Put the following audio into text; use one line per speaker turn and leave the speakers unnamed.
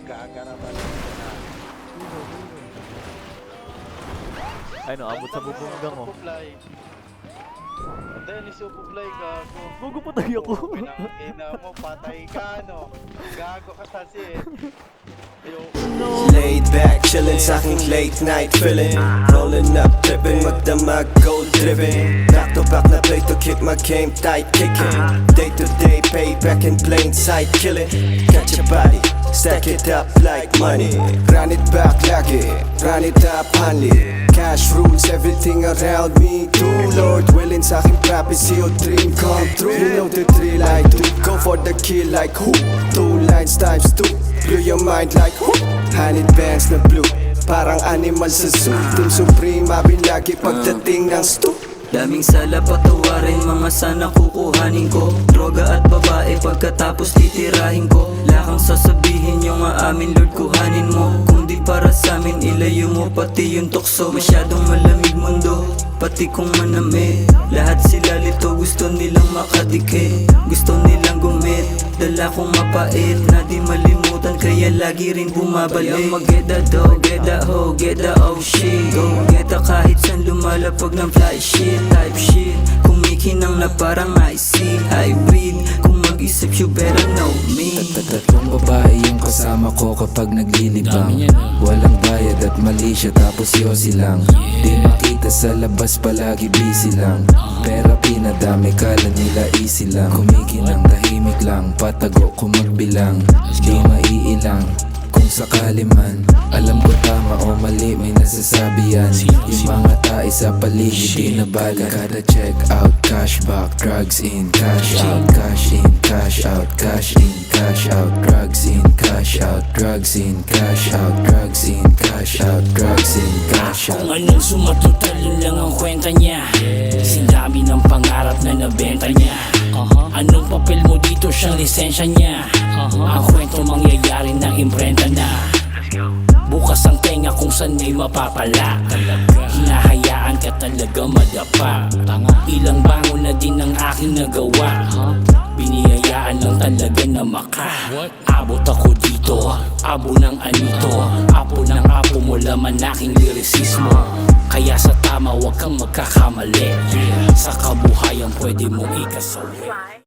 Gagaraman.
Ay no, abot sa bubong hanggang oh.
Hindi, ni Superfly, gago.
Gago, patay ako.
Ina mo, patay ka, no? Gago ka kasi eh.
Laid back, chillin' sa'king late night feeling. Rolling up, trippin', magdamag, gold driven. Back to back na play to keep my game tight, kicking. Day to day, payback in plain sight, killing. Catch your body, stack it up like money. Run it back lagi, run it up honey. Cash rules everything around me too. Lord willing sa'king prophecy or dream come true. You know the drill I do, go for the kill like who? 2 lines times 2, blow your mind like who? Honey bands na blue, parang animal sa zoo. Team Supreme, abin lagi pagdating ng stu.
Daming sala patawarin, mga sana kukuhanin ko. Droga at babae pagkatapos titirahin ko. Lakang sasabihin yung aamin Lord kuhanin mo. Kung di para samin ilayo mo pati yung tukso. Masyadong malamig mundo, pati kung manamit. Lahat sila lito gusto nilang makadikit. Gusto nilang gumit, dala kong mapait na di malimutan kaya lagi rin bumabalik. Kaya mag-geda do, geda ho, geda oh shit. Go geta kahit san lumalapag ng fly shit. Type shit, kumikinang na parang IC hybrid. Kung mag-isip you better know me.
Tatlong babae yung kasama ko kapag naglilibang. Walang bayad at mali siya tapos yosi lang. Di makita sa labas palagi busy lang. Pera pinadami kala nila easy lang. Kumikinang tahimik lang, patago kung magbilang. Di maiilang kung sakali man. Alam ko tama o mali may nasasabi yan. Yung mga tae sa paligid di nabala. Kada check out, cash back, drugs in, cash out. Cash in, cash out, cash in, cash out. Drugs in, cash out, drugs in, cash out. Drugs in, cash out, drugs in, cash out.
Kung anong sumatotal yun lang ang kwenta niya. Sindami ng pangarap na nabenta niya. Anong papel mo dito siyang lisensya niya. Ang kwento mangyayari ng imprenta na. Bukas ang tenga kung saan may mapapala. Hinahayaan ka talaga madapa. Ilang bangon na din ang aking nagawa. Biniyayaan lang talaga na maka. Abot ako dito, abo ng anito. Apo ng apo mo laman aking lirisismo. Kaya sa tama wag kang magkakamali. Sa kabuhayan pwede mong ikasawi.